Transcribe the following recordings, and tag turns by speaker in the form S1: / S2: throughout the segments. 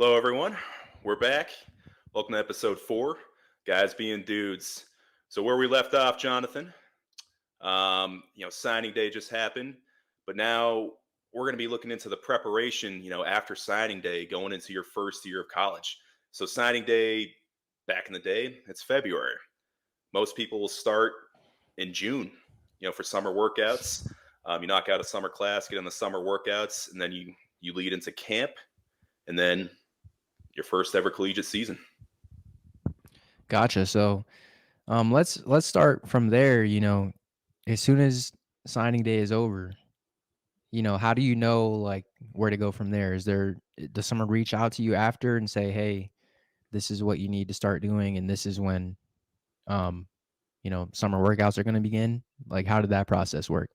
S1: Hello, everyone. We're back. Welcome to episode 4, Guys Being Dudes. So, where we left off, Jonathan, signing day just happened, but now we're going to be looking into the preparation, after signing day, going into your first year of college. So, signing day back in the day, it's February. Most people will start in June, for summer workouts. You knock out a summer class, get in the summer workouts, and then you lead into camp, and then your first ever collegiate season.
S2: Gotcha. So, let's start from there. As soon as signing day is over, how do you know like where to go from there? Does someone reach out to you after and say, "Hey, this is what you need to start doing, and this is when, um, summer workouts are going to begin"? Like, how did that process work?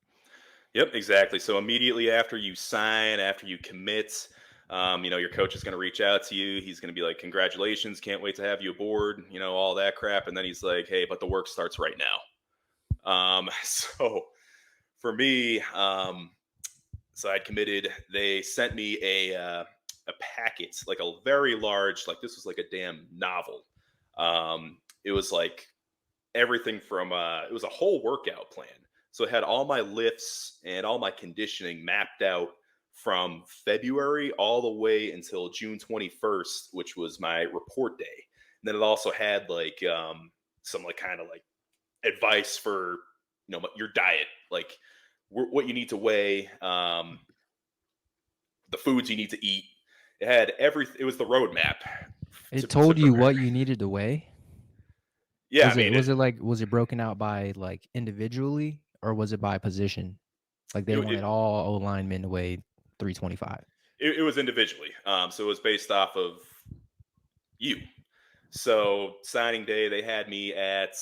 S1: Yep, exactly. So immediately after you sign, after you commit, your coach is going to reach out to you. He's going to be like, "Congratulations, can't wait to have you aboard." All that crap, and then he's like, "Hey, but the work starts right now." So for me, so I'd committed. They sent me a packet, like a very large, like this was like a damn novel. It was like everything from it was a whole workout plan. So it had all my lifts and all my conditioning mapped out from February all the way until June 21st, which was my report day. And then it also had like some like kind of like advice for your diet, like what you need to weigh, the foods you need to eat. It had everything. It was the roadmap
S2: It
S1: to
S2: told you
S1: prepare.
S2: what you needed to weigh.
S1: Yeah, I mean
S2: Was it broken out by like individually, or was it by position? Like they
S1: it
S2: wanted all O linemen to weigh 325.
S1: it was individually. So it was based off of you. So signing day, they had me at,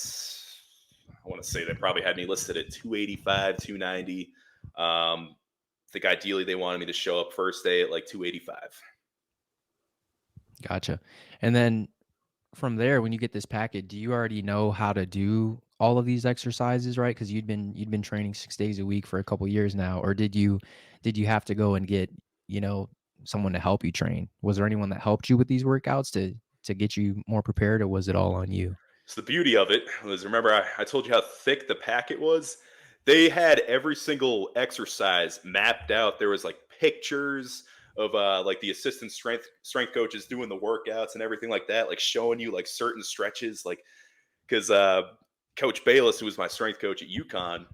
S1: I want to say they probably had me listed at 285, 290. I think ideally they wanted me to show up first day at like 285.
S2: Gotcha. And then from there, when you get this packet, do you already know how to do all of these exercises, right? Because you'd been training 6 days a week for a couple years now, or did you have to go and get you know someone to help you train? Was there anyone that helped you with these workouts to get you more prepared, or was it all on you?
S1: So the beauty of it was, remember, I told you how thick the packet was? They had every single exercise mapped out. There was like pictures of like the assistant strength coaches doing the workouts and everything like that, like showing you like certain stretches, like because Coach Bayless, who was my strength coach at UConn,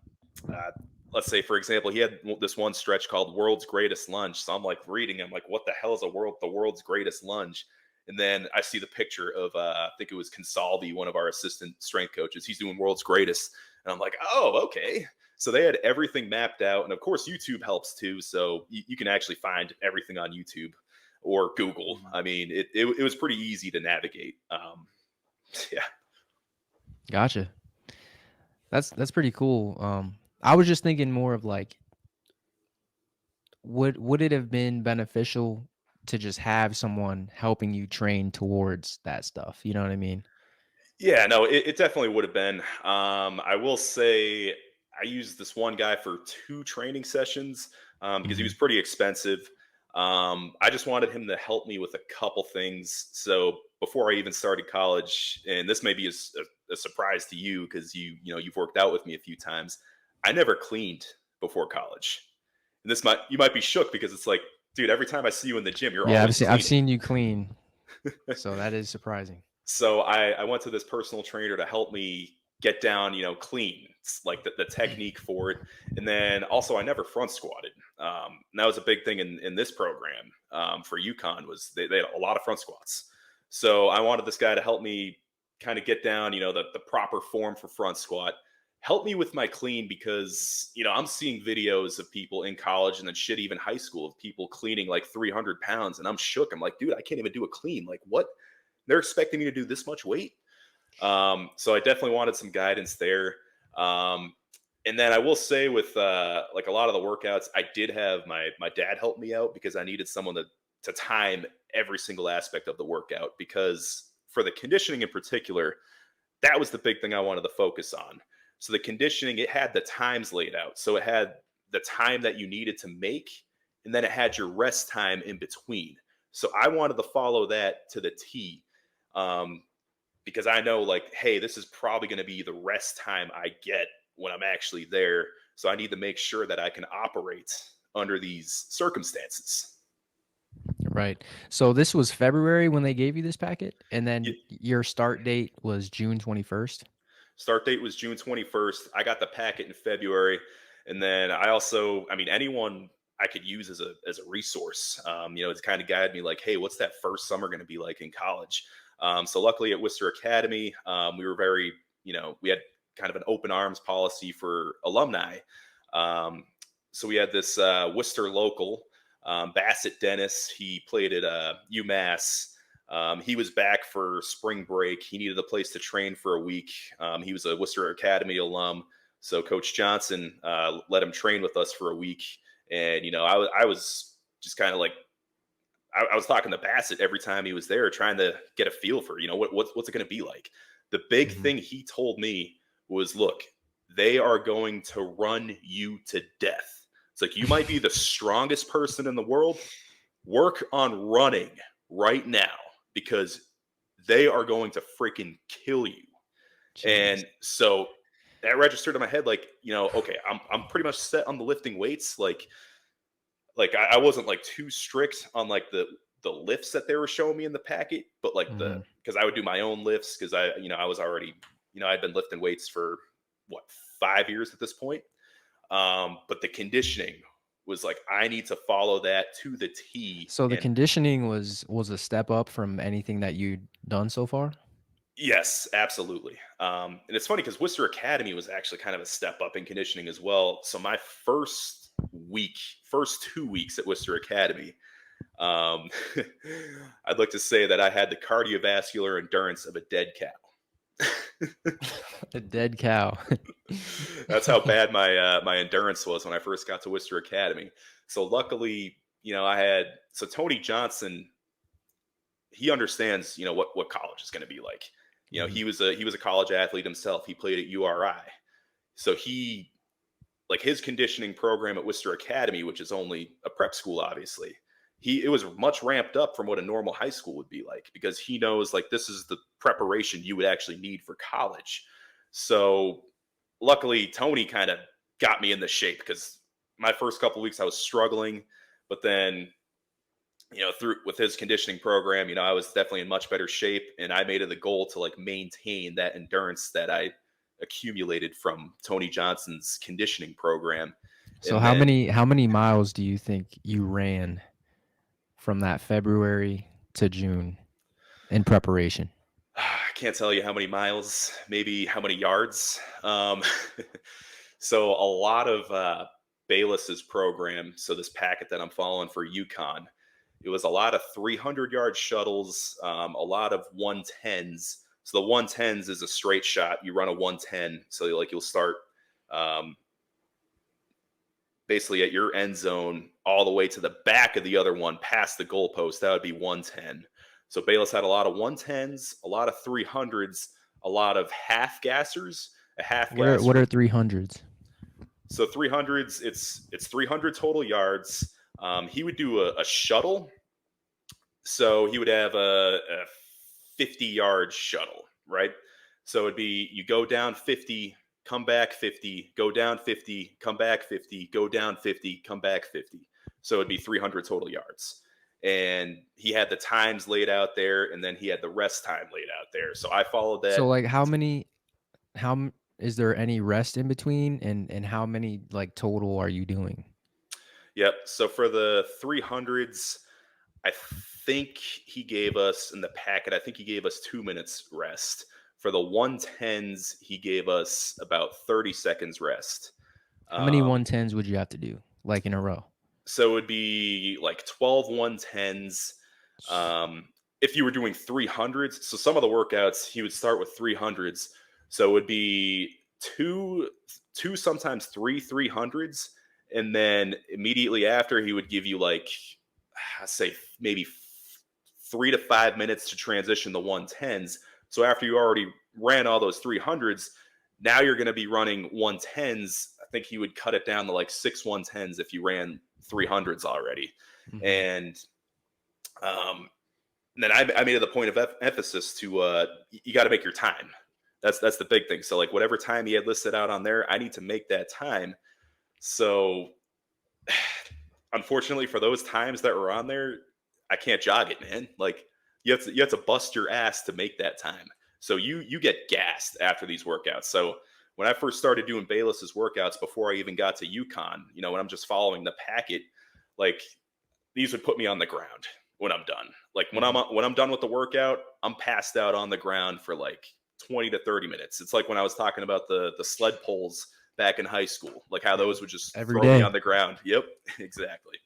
S1: uh, let's say for example, he had this one stretch called "World's Greatest Lunge." So I'm like reading, I'm like, what the hell is the world's greatest lunge? And then I see the picture of I think it was Consalvi, one of our assistant strength coaches. He's doing world's greatest, and I'm like, oh, okay. So they had everything mapped out, and of course YouTube helps too. So you can actually find everything on YouTube or Google. I mean, it was pretty easy to navigate. Yeah.
S2: Gotcha. That's pretty cool. I was just thinking more of like, would it have been beneficial to just have someone helping you train towards that stuff? You know what I mean?
S1: Yeah, no, it definitely would have been. I will say I used this one guy for 2 training sessions because he
S2: Hmm.
S1: was pretty expensive. I just wanted him to help me with a couple things. So before I even started college, and this may be a surprise to you because you've worked out with me a few times. I never cleaned before college, and you might be shook because it's like, dude, every time I see you in the gym, you're
S2: Yeah,
S1: always
S2: I've
S1: cleaning.
S2: seen you clean, so that is surprising.
S1: So I went to this personal trainer to help me get down, clean, like the technique for it. And then also I never front squatted. And that was a big thing in this program for UConn was they had a lot of front squats. So I wanted this guy to help me kind of get down, the proper form for front squat. Help me with my clean because, I'm seeing videos of people in college and then shit, even high school of people cleaning like 300 pounds. And I'm shook. I'm like, dude, I can't even do a clean. Like, what? They're expecting me to do this much weight. So I definitely wanted some guidance there. Um, and then I will say with like a lot of the workouts, I did have my dad help me out because I needed someone to time every single aspect of the workout because for the conditioning in particular, that was the big thing I wanted to focus on. So the conditioning, it had the times laid out. So it had the time that you needed to make, and then it had your rest time in between. So I wanted to follow that to the T. Um, because I know, like, hey, this is probably going to be the rest time I get when I'm actually there. So I need to make sure that I can operate under these circumstances.
S2: Right. So this was February when they gave you this packet, and
S1: Y-
S2: then your start date was June 21st?
S1: Start date was June 21st. I got the packet in February. And then I also, I mean, anyone I could use as a resource, to kind of guide me like, hey, what's that first summer going to be like in college? So luckily at Worcester Academy, we were very, we had kind of an open arms policy for alumni. Um, so we had this Worcester local, Bassett Dennis. He played at UMass. He was back for spring break. He needed a place to train for a week. He was a Worcester Academy alum. So Coach Johnson let him train with us for a week. And, I was just kind of like, I was talking to Bassett every time he was there, trying to get a feel for, what's it going to be like. The big
S2: Mhm.
S1: thing he told me was, look, they are going to run you to death. It's like, you might be the strongest person in the world. Work on running right now because they are going to freaking kill you.
S2: Jeez.
S1: And so that registered in my head, like, okay, I'm pretty much set on the lifting weights. Like I wasn't like too strict on like the lifts that they were showing me in the packet, but like
S2: Mhm.
S1: because I would do my own lifts because I was already, I'd been lifting weights for what, 5 years at this point. But the conditioning was like, I need to follow that to the T.
S2: So the
S1: And
S2: conditioning was a step up from anything that you'd done so far?
S1: yes, absolutely. And it's funny because Worcester Academy was actually kind of a step up in conditioning as well. So my first 2 weeks at Worcester Academy, um, I'd like to say that I had the cardiovascular endurance of a dead cow.
S2: A dead cow.
S1: That's how bad my endurance was when I first got to Worcester Academy. So luckily, Tony Johnson, he understands, what college is going to be like.
S2: Mhm.
S1: He was a college athlete himself. He played at URI. So his conditioning program at Worcester Academy, which is only a prep school, obviously, it was much ramped up from what a normal high school would be like, because he knows, like, this is the preparation you would actually need for college. So luckily Tony kind of got me in the shape, because my first couple weeks I was struggling, but then, through with his conditioning program, I was definitely in much better shape, and I made it a goal to like maintain that endurance that I accumulated from Tony Johnson's conditioning program.
S2: So
S1: And then
S2: how many miles do you think you ran from that February to June in preparation?
S1: I can't tell you how many miles, maybe how many yards. So a lot of Bayless's program. So this packet that I'm following for UConn, it was a lot of 300-yard shuttles, a lot of 110s. So the 110s is a straight shot. You run a 110. So you'll start um, basically at your end zone all the way to the back of the other one past the goalpost. That would be 110. So Bayless had a lot of 110s, a lot of 300s, a lot of half gassers. A half
S2: What are
S1: gasser.
S2: 300s?
S1: So 300s, it's 300 total yards. He would do a shuttle. So he would have a 50-yard shuttle, right? So it'd be, you go down 50, come back 50, go down 50, come back 50, go down 50, come back 50. So it'd be 300 total yards. And he had the times laid out there, and then he had the rest time laid out there. So I followed that.
S2: So like is there any rest in between, and how many like total are you doing?
S1: Yep. So for the 300s, I think he gave us in the packet, I think he gave us 2 minutes rest. For the 110s, he gave us about 30 seconds rest.
S2: How many
S1: Um,
S2: 110s would you have to do like in a row?
S1: so it would be like 12 110s. Um, if you were doing 300s, so some of the workouts, he would start with 300s. So it would be two, sometimes three 300s. And then immediately after, he would give you like, I say maybe 3 to 5 minutes to transition the 110s. So after you already ran all those 300s, now you're going to be running 110s. I think he would cut it down to like 6 110s if you ran 300s already.
S2: Mhm.
S1: And Um, and then I made it a point of emphasis to you got to make your time. That's the big thing. So like whatever time he had listed out on there, I need to make that time. So unfortunately for those times that were on there, I can't jog it, man. Like you have to bust your ass to make that time. So you get gassed after these workouts. So when I first started doing Bayless's workouts before I even got to UConn, when I'm just following the packet, like these would put me on the ground when I'm done. Like
S2: Mhm.
S1: when I'm done with the workout, I'm passed out on the ground for like 20 to 30 minutes. It's like when I was talking about the sled poles back in high school, like how
S2: Yep.
S1: those would just
S2: Every
S1: throw me
S2: day.
S1: on the ground. Yep, exactly.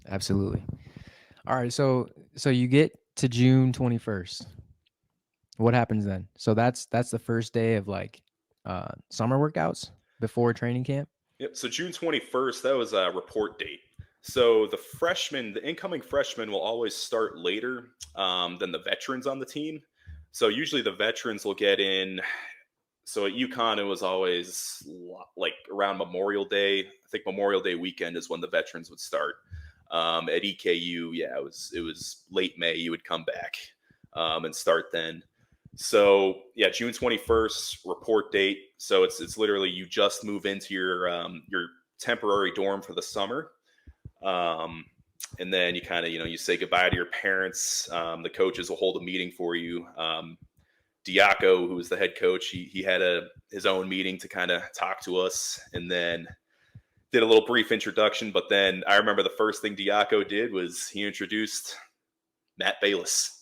S2: Absolutely. All right, so you get to June 21st. What happens then? So that's the first day of like summer workouts before training camp?
S1: Yep. So June 21st, that was a report date. So the incoming freshmen will always start later than the veterans on the team. So usually the veterans will get in. So at UConn, it was always like around Memorial Day. I think Memorial Day weekend is when the veterans would start. At EKU, yeah, it was late May. You would come back and start then. So yeah, June 21st report date. So it's literally you just move into your temporary dorm for the summer. Um, and then you kind of you say goodbye to your parents. The coaches will hold a meeting for you. Diaco, who was the head coach, he had his own meeting to kind of talk to us, and then did a little brief introduction. But then I remember the first thing Diaco did was he introduced Matt Bayless.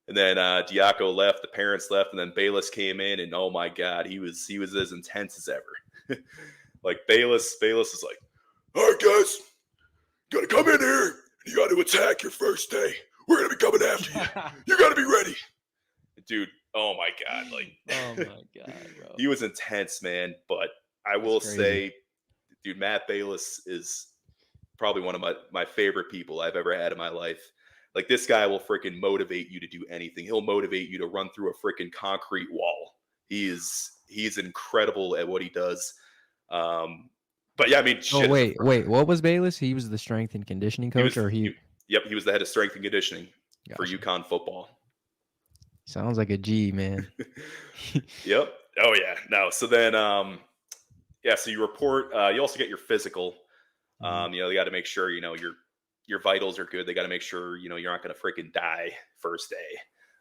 S1: And then Diaco left, the parents left, and then Bayless came in, and oh my God, he was as intense as ever. Like Bayless is like, all right, guys, you got to come in here, and you got to attack your first day. We're gonna be coming after you. You got to be ready, dude. Oh my God,
S2: Oh
S1: like
S2: my god, bro.
S1: he was intense, man. But I
S2: That's
S1: will
S2: crazy.
S1: say, dude, Matt Bayless is probably one of my favorite people I've ever had in my life. Like this guy will freaking motivate you to do anything. He'll motivate you to run through a freaking concrete wall. He's incredible at what he does. Um, but yeah, I mean,
S2: Oh
S1: shit.
S2: wait, what was Bayless? He was the strength and conditioning
S1: He
S2: coach,
S1: was
S2: or
S1: he,
S2: he?
S1: yep, he was the head of strength and conditioning for
S2: Gotcha.
S1: UConn football.
S2: Sounds like a G, man.
S1: Yep. Oh yeah. No. So then yeah, so you report you also get your physical.
S2: Mhm.
S1: They got to make sure your vitals are good. They got to make sure you're not going to freaking die first day.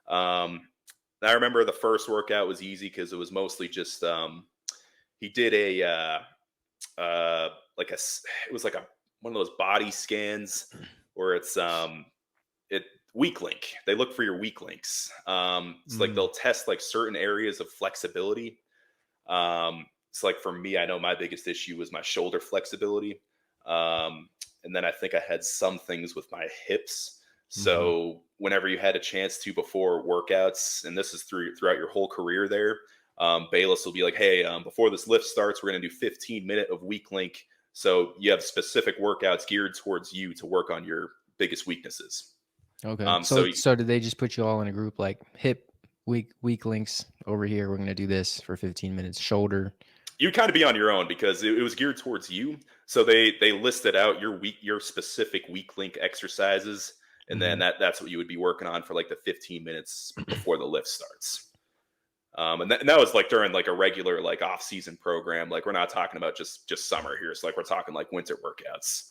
S1: I remember the first workout was easy because it was mostly just he did a like it was like a one of those body scans where it weak link. They look for your weak links. It's like
S2: Mm.
S1: they'll test like certain areas of flexibility. It's like for me, I know my biggest issue was my shoulder flexibility. Um, and then I think I had some things with my hips.
S2: Mhm.
S1: So whenever you had a chance to before workouts, and this is throughout your whole career there, Bayless will be like, hey, before this lift starts, we're going to do 15-minute of weak link. So you have specific workouts geared towards you to work on your biggest weaknesses.
S2: Okay.
S1: Um, so
S2: So did they just put you all in a group like hip weak links over here? We're gonna do this for 15 minutes. Shoulder.
S1: you'd kind of be on your own because it was geared towards you. So they listed out your specific weak link exercises, and then
S2: Mhm.
S1: that's what you would be working on for like the 15 minutes before the lift starts. And that was like during like a regular like off season program. Like we're not talking about just summer here. So like we're talking like winter workouts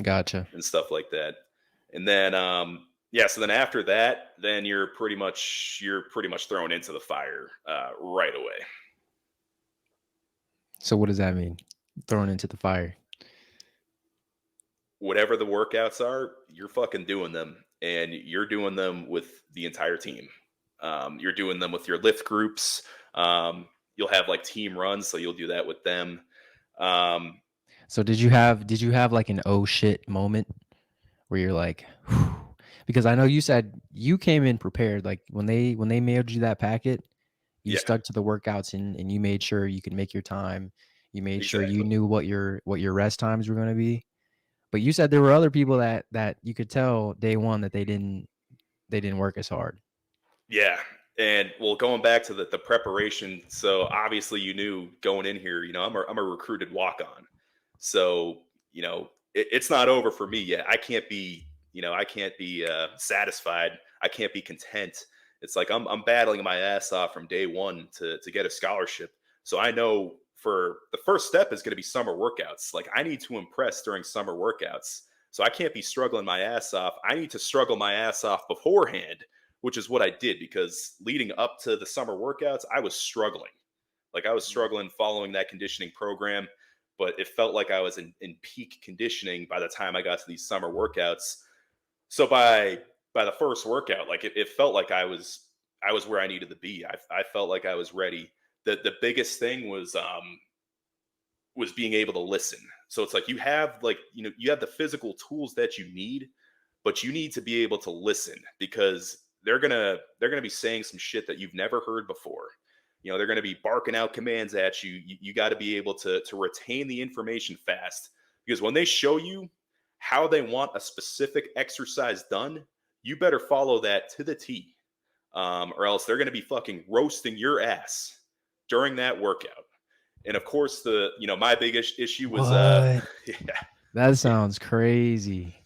S2: Gotcha.
S1: and stuff like that. And then yeah, so then after that, then you're pretty much thrown into the fire right away.
S2: So what does that mean? Thrown into the fire.
S1: Whatever the workouts are, you're fucking doing them, and you're doing them with the entire team. You're doing them with your lift groups. You'll have like team runs, so you'll do that with them. Um,
S2: So did you have like an oh shit moment where you're like, "Whew," because I know you said you came in prepared. Like when they mailed you that packet, you
S1: yeah,
S2: stuck to the workouts and you made sure you could make your time. You made sure you
S1: exactly.
S2: knew what your rest times were going to be. But you said there were other people that you could tell day one that they didn't work as hard.
S1: Yeah, and well, going back to the preparation. So obviously, you knew going in here. I'm a recruited walk on, so it's not over for me yet. I can't be. I can't be satisfied. I can't be content. It's like I'm battling my ass off from day one to get a scholarship. So I know for the first step is going to be summer workouts. Like I need to impress during summer workouts. So I can't be struggling my ass off. I need to struggle my ass off beforehand, which is what I did because leading up to the summer workouts, I was struggling. Like I was struggling following that conditioning program, but it felt like I was in peak conditioning by the time I got to these summer workouts. So by the first workout, like it felt like I was where I needed to be. I felt like I was ready. The biggest thing was being able to listen. So it's like you have the physical tools that you need, but you need to be able to listen because they're gonna be saying some shit that you've never heard before. They're gonna be barking out commands at you. You got to be able to retain the information fast because when they show you how they want a specific exercise done, you better follow that to the T, or else they're gonna be fucking roasting your ass during that workout. And of course, my biggest issue was
S2: What?
S1: yeah,
S2: That
S1: yeah.
S2: sounds crazy.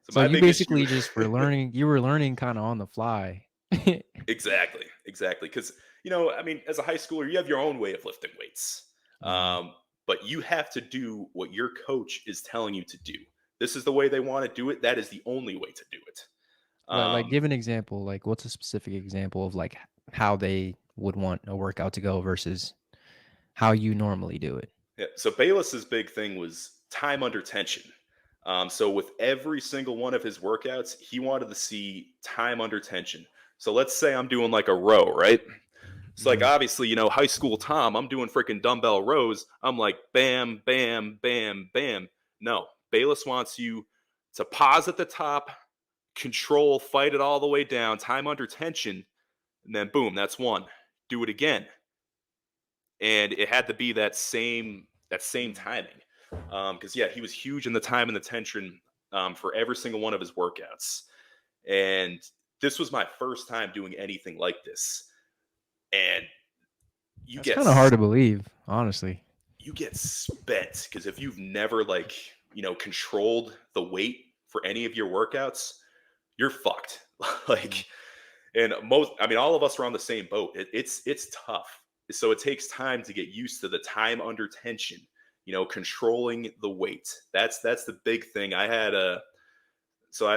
S1: So
S2: So
S1: my
S2: you
S1: big issue
S2: basically just you were learning kinda on the fly.
S1: exactly because I mean, as a high schooler, you have your own way of lifting weights,
S2: Mhm.
S1: but you have to do what your coach is telling you to do. This is the way they want to do it. That is the only way to do it.
S2: Like,
S1: Um,
S2: give an example, like, what's a specific example of, like, how they would want a workout to go versus how you normally do it?
S1: Yeah. So Bayless's big thing was time under tension. So with every single one of his workouts, he wanted to see time under tension. So let's say I'm doing like a row, right? So like
S2: Mhm.
S1: obviously, high school Tom, I'm doing freaking dumbbell rows. I'm like bam, bam, bam, bam. No, Bayless wants you to pause at the top, control, fight it all the way down, time under tension, and then boom, that's one. Do it again, and it had to be that same timing. Because yeah, he was huge in the time and the tension for every single one of his workouts, and this was my first time doing anything like this, and you
S2: That's
S1: get
S2: kinda hard to believe, honestly.
S1: you get spent because if you've never controlled the weight for any of your workouts, you're fucked.
S2: Mhm.
S1: like and most I mean all of us are on the same boat. It's tough, so it takes time to get used to the time under tension, controlling the weight. That's the big thing. I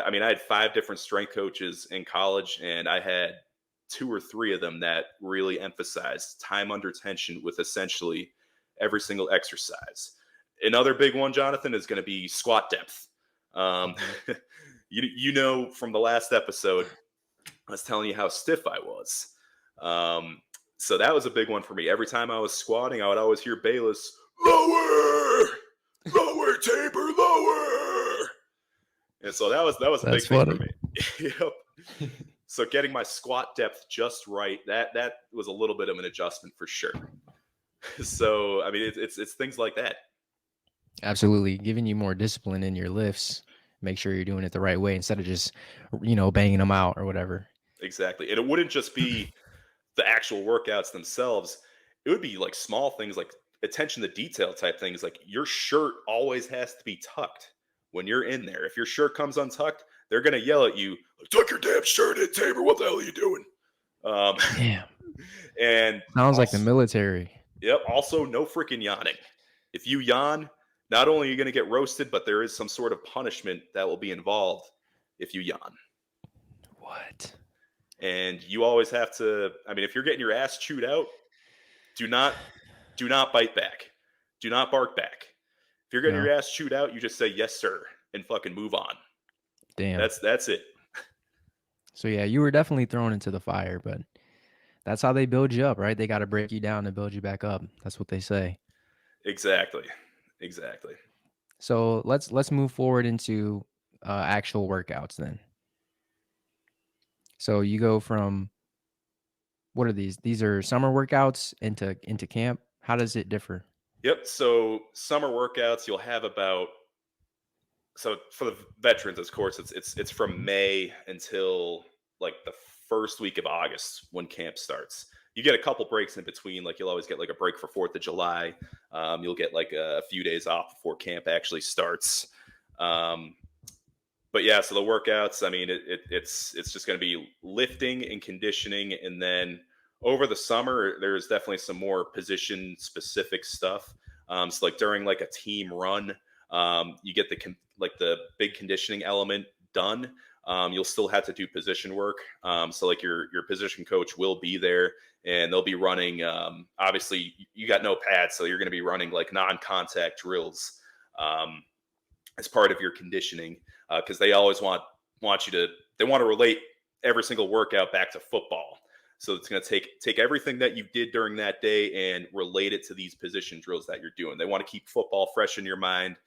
S1: mean, I had 5 different strength coaches in college, and I had 2 or 3 of them that really emphasized time under tension with essentially every single exercise. Another big one, Jonathan, is going to be squat depth. Um,
S2: Mhm.
S1: from the last episode, I was telling you how stiff I was. Um, so that was a big one for me. Every time I was squatting, I would always hear Bayless, lower, lower, taper, lower. And so that was a
S2: That's
S1: big thing for
S2: funny.
S1: me. Yep. So getting my squat depth just right, that was a little bit of an adjustment for sure. So I mean, it's things like that.
S2: Absolutely, giving you more discipline in your lifts, make sure you're doing it the right way instead of just, banging them out or whatever.
S1: Exactly. And it wouldn't just be the actual workouts themselves. It would be like small things like attention to detail type things. Like your shirt always has to be tucked when you're in there. If your shirt comes untucked, they're gonna yell at you, tuck your damn shirt in, Tabor. What the hell are you doing? Um,
S2: Damn,
S1: and
S2: sounds like the
S1: also,
S2: military.
S1: yep, also no freaking yawning. If you yawn, not only are you gonna get roasted, but there is some sort of punishment that will be involved if you yawn.
S2: What?
S1: And you always have to. I mean, if you're getting your ass chewed out, do not do not bite back. Do not bark back. If you're getting
S2: No?
S1: your ass chewed out, you just say yes, sir, and fucking move on.
S2: Damn.
S1: That's it.
S2: So, yeah, you were definitely thrown into the fire, but that's how they build you up, right? They gotta break you down to build you back up. That's what they say.
S1: Exactly. Exactly.
S2: So, let's move forward into, actual workouts then. So, you go from what are these? These are summer workouts into camp? How does it differ?
S1: Yep. So summer workouts, you'll have about so for the veterans, of course, it's from May until like the first week of August when camp starts. You get a couple breaks in between, like you'll always get like a break for 4th of July. You'll get like a few days off before camp actually starts. Um, but yeah, so the workouts, I mean, it's just going to be lifting and conditioning, and then over the summer, there's definitely some more position specific stuff. So like during like a team run, you get like the big conditioning element done. You'll still have to do position work. So like your position coach will be there, and they'll be running. Obviously, you got no pads, so you're going to be running like non-contact drills. As part of your conditioning, because they always want you to, they want to relate every single workout back to football. So it's going to take everything that you did during that day and relate it to these position drills that you're doing. They want to keep football fresh in your mind,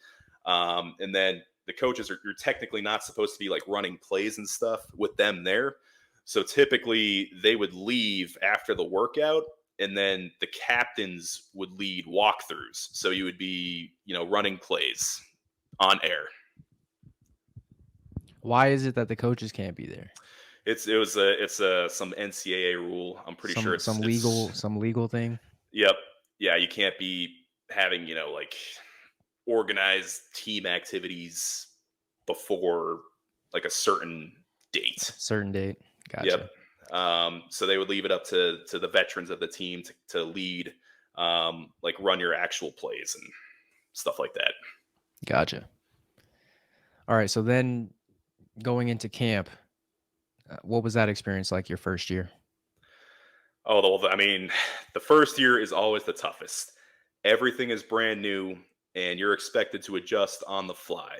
S1: and then the coaches are, you're technically not supposed to be like running plays and stuff with them there. So typically they would leave after the workout, and then the captains would lead walkthroughs. So you would be, running plays on air.
S2: Why is it that the coaches can't be there?
S1: It's some NCAA rule. I'm pretty sure
S2: Some legal thing?
S1: yep. Yeah, you can't be having, like organized team activities before like a certain date.
S2: Certain date.
S1: Yep.
S2: Gotcha.
S1: So they would leave it up to the veterans of the team to lead, like run your actual plays and stuff like that.
S2: Gotcha. Alright, so then going into camp, what was that experience like your first year?
S1: Oh, I mean, the first year is always the toughest. Everything is brand new, and you're expected to adjust on the fly.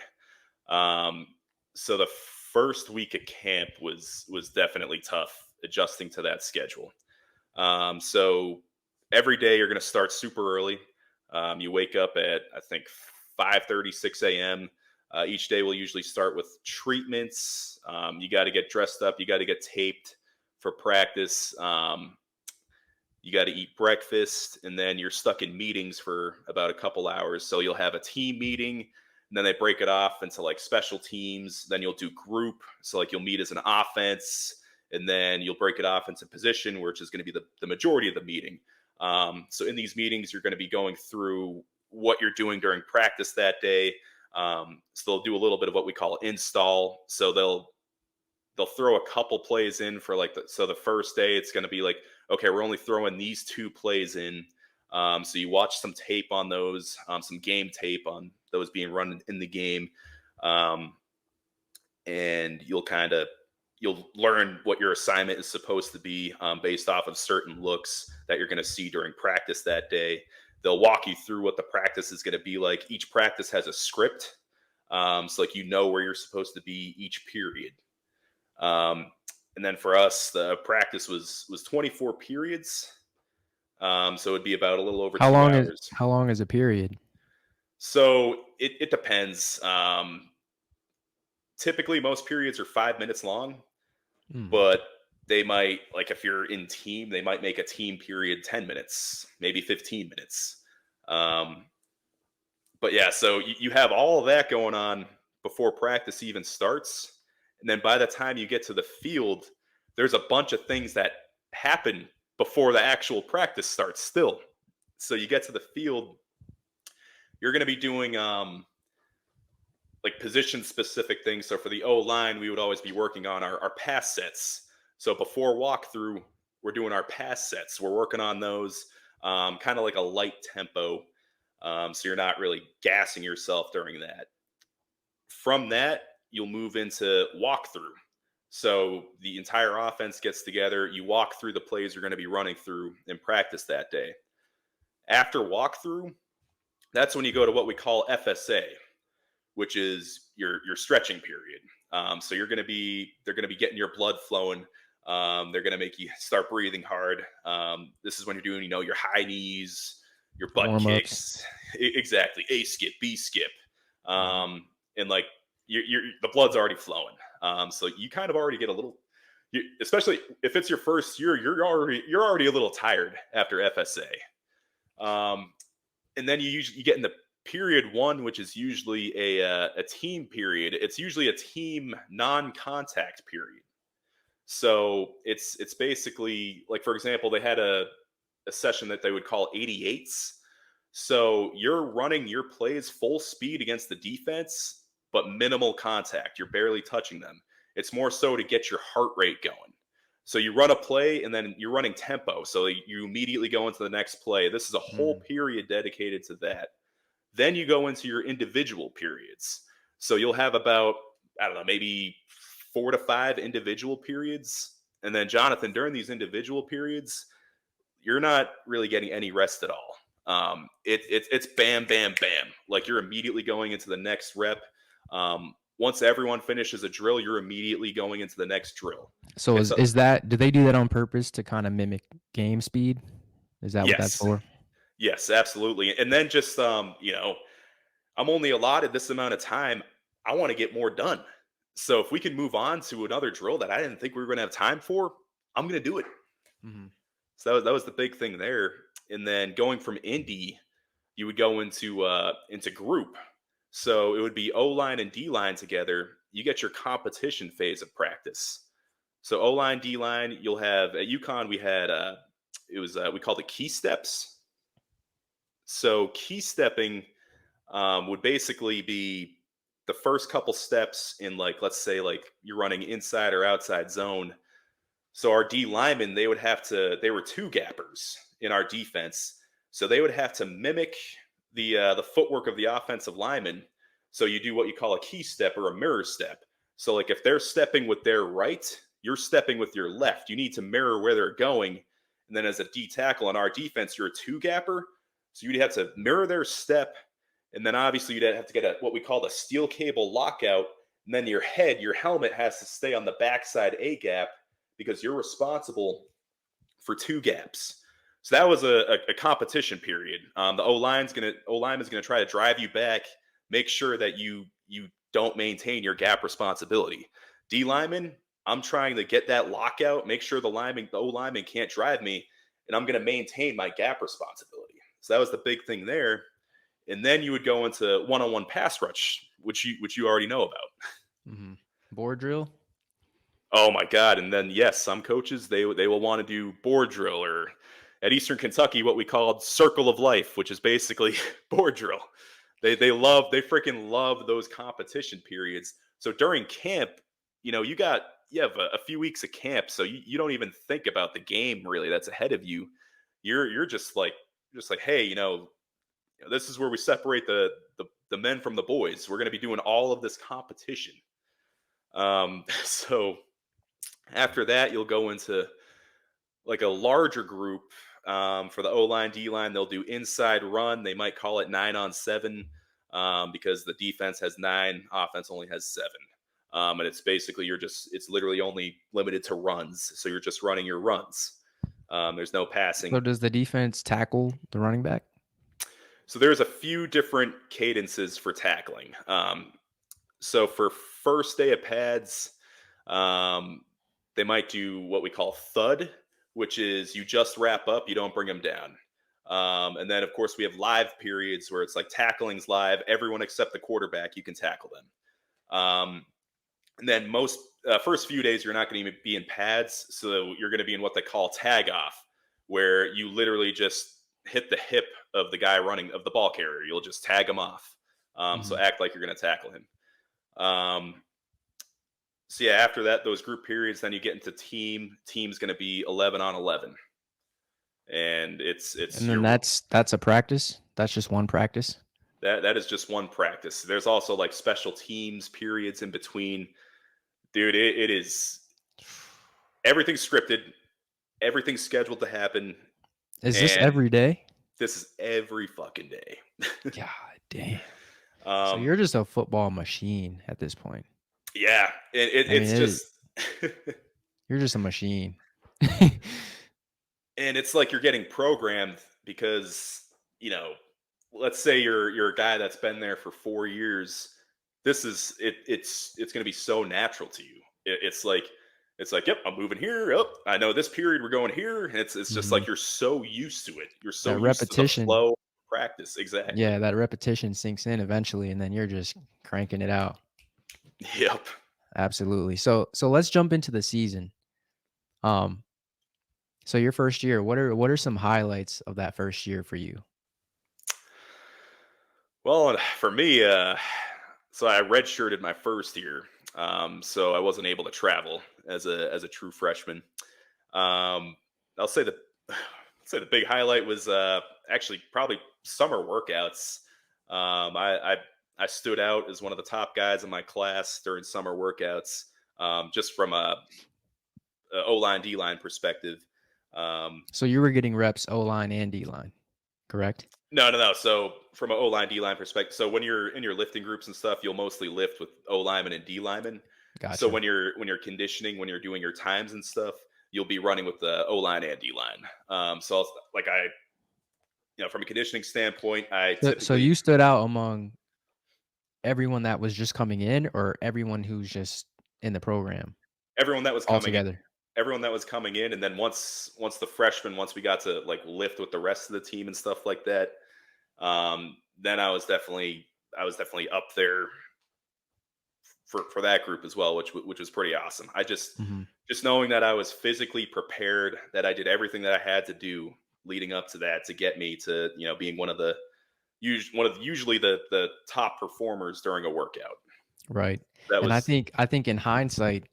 S1: Um, so the first week at camp was definitely tough adjusting to that schedule. So every day you're going to start super early. You wake up at I think 5:30, 6 a.m. Each day will usually start with treatments. You got to get dressed up. You got to get taped for practice. You got to eat breakfast, and then you're stuck in meetings for about a couple hours. So you'll have a team meeting, and then they break it off into like special teams. Then you'll do group. So like you'll meet as an offense, and then you'll break it off into position, which is going to be the majority of the meeting. So in these meetings, you're going to be going through what you're doing during practice that day. So they'll do a little bit of what we call install. So they'll throw a couple plays in for like so the first day it's going to be like, okay, we're only throwing these two plays in. So you watch some tape on those, some game tape on those being run in the game, um, and you'll learn what your assignment is supposed to be, based off of certain looks that you're going to see during practice that day. They'll walk you through what the practice is going to be like. Each practice has a script, so like where you're supposed to be each period. Um, and then for us, the practice was 24 periods. So it'd be about a little over 2 hours.
S2: How long is a period?
S1: So it depends. Typically, most periods are 5 minutes long,
S2: Mm.
S1: but they might, like if you're in team, they might make a team period 10 minutes, maybe 15 minutes. Um, but yeah, so you have all of that going on before practice even starts. And then by the time you get to the field, there's a bunch of things that happen before the actual practice starts still. So you get to the field, you're going to be doing like position specific things. So for the O line, we would always be working on our pass sets. So before walkthrough, we're doing our pass sets. We're working on those, kind of like a light tempo. So you're not really gassing yourself during that. From that, you'll move into walkthrough. So the entire offense gets together. You walk through the plays you're going to be running through in practice that day. After walkthrough, that's when you go to what we call FSA, which is your stretching period. So they're going to be getting your blood flowing. They're going to make you start breathing hard. This is when you're doing, your high knees, your butt
S2: Warm ups.
S1: kicks, exactly. A skip, B skip, and like the blood's already flowing. So you kind of already get a little, especially if it's your first year, you're already a little tired after FSA. And then you get into period one, which is usually a team period. It's usually a team non-contact period. So it's basically like, for example, they had a session that they would call 88s. So you're running your plays full speed against the defense, but minimal contact. You're barely touching them. It's more so to get your heart rate going. So you run a play and then you're running tempo. So you immediately go into the next play. This is a whole
S2: Mm,
S1: period dedicated to that. Then you go into your individual periods. So you'll have about, I don't know, maybe 4 to 5 individual periods. And then, Jonathan, during these individual periods, you're not really getting any rest at all. It's bam, bam, bam. Like you're immediately going into the next rep. Once everyone finishes a drill, you're immediately going into the next drill.
S2: so
S1: It's a
S2: is that, do they do that on purpose to kinda mimic game speed? Is that what that's
S1: yes,
S2: for?
S1: yes, absolutely. And then just I'm only allotted this amount of time. I want to get more done. So if we can move on to another drill that I didn't think we were going to have time for, I'm going to do it.
S2: Mhm.
S1: So that was the big thing there. And then going from indie, you would go into group. So it would be O line and D line together. You get your competition phase of practice. So O line, D line, you'll have at UConn. We had it was we called it key steps. So key stepping would basically be the first couple steps in, like, let's say like you're running inside or outside zone. So our D linemen, they were two gappers in our defense. So they would have to mimic the footwork of the offensive lineman. So you do what you call a key step or a mirror step. So like if they're stepping with their right, you're stepping with your left. You need to mirror where they're going. And then as a D tackle on our defense, you're a two gapper. So you'd have to mirror their step. And then obviously you'd have to get what we call a steel cable lockout. And then your helmet has to stay on the backside A gap because you're responsible for two gaps. So that was a competition period. The O line is gonna try to drive you back, make sure that you don't maintain your gap responsibility. D lineman, I'm trying to get that lockout, make sure the O lineman can't drive me, and I'm gonna maintain my gap responsibility. So that was the big thing there. And then you would go into one-on-one pass rush, which you already know about.
S2: Mhm. Board drill?
S1: Oh my god! And then yes, some coaches they will want to do board drill, or at Eastern Kentucky what we called circle of life, which is basically board drill. They freaking love those competition periods. So during camp, you have a few weeks of camp, so you don't even think about the game really that's ahead of you. You're just like, hey, this is where we separate the men from the boys. We're going to be doing all of this competition. So after that, you'll go into like a larger group. For the O line, D line, they'll do inside run. They might call it 9-on-7 because the defense has 9, offense only has 7. And it's basically it's literally only limited to runs. So you're just running your runs. There's no
S2: So
S1: passing.
S2: does the defense tackle the running back?
S1: So there's a few different cadences for tackling. So for first day of pads, um, they might do what we call thud, which is you just wrap up, you don't bring them down. And then, of course, we have live periods where it's like tackling's live. Everyone except the quarterback, you can tackle them. And then most first few days, you're not going to be in pads, so you're going to be in what they call tag off, where you literally just hit the hip of the guy running of the ball carrier. You'll just tag him off. So
S2: Mhm.
S1: act like you're going to tackle him. Um, so yeah, after that, those group periods, then you get into team. Team's going to be 11-on-11, and it's
S2: And then
S1: your
S2: that's a practice? That's just one practice?
S1: that is just one practice. There's also like special teams periods in between. Dude, it is everything's scripted, everything's scheduled to happen,
S2: Is this
S1: and
S2: every day?
S1: this is every fucking day.
S2: God damn. So
S1: um,
S2: you're just a football machine at this point.
S1: yeah,
S2: I mean,
S1: it's just.
S2: you're just a machine.
S1: And it's like you're getting programmed because you know let's say you're a guy that's been there for 4 years. This is it's going to be so natural to you. It's like yep, I'm moving here. Oh, I know this period we're going here, and it's just
S2: Mhm.
S1: like you're so used to it. You're so
S2: That
S1: used to the
S2: repetition,
S1: flow of practice. Exactly.
S2: yeah, that repetition sinks in eventually, and then you're just cranking it out.
S1: Yep.
S2: Absolutely. So let's jump into the season. Um, so your first year, what are some highlights of that first year for you?
S1: Well, for me, So I redshirted my first year, so I wasn't able to travel as a true freshman. Um, I'll say the say the big highlight was actually probably summer workouts. I stood out as one of the top guys in my class during summer workouts, just from a O line D line perspective. Um,
S2: So you were getting reps O line and D line, correct?
S1: no, no, no. So from an O line D line perspective, so when you're in your lifting groups and stuff, you'll mostly lift with O linemen and D linemen. So
S2: Gotcha.
S1: when you're conditioning, when you're doing your times and stuff, you'll be running with the O line and D line. So like I, from a conditioning standpoint, I
S2: So
S1: typically
S2: you stood out among everyone that was just coming in or everyone who's just in the program
S1: everyone that was coming in,
S2: altogether?
S1: everyone that was coming in, and then once the freshmen, once we got to like lift with the rest of the team and stuff like that, then I was definitely up there for that group as well, which was pretty awesome.
S2: Mhm.
S1: Just knowing that I was physically prepared, that I did everything that I had to do leading up to that to get me to being one of usually the top performers during a workout.
S2: Right.
S1: That
S2: And I
S1: was
S2: think I think in hindsight,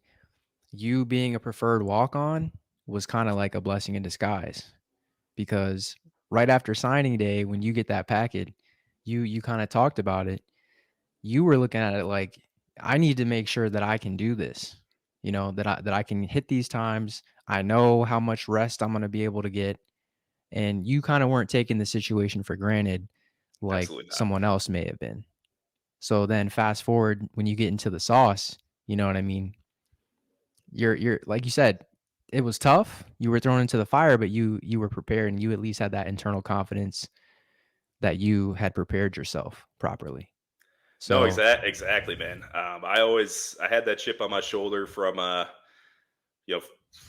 S2: you being a preferred walk-on was kinda like a blessing in disguise because right after signing day, when you get that packet, you kinda talked about it. You were looking at it like, "I need to make sure that I can do this," that I can hit these times. I know how much rest I'm gonna be able to get, and you kinda weren't taking the situation for granted like
S1: absolutely not.
S2: someone else may have been. So then fast forward when you get into the sauce, you know what I mean? You're like you said, it was tough. You were thrown into the fire, but you were prepared and you at least had that internal confidence that you had prepared yourself properly.
S1: No,
S2: So,
S1: exactly, man. I had that chip on my shoulder from you know,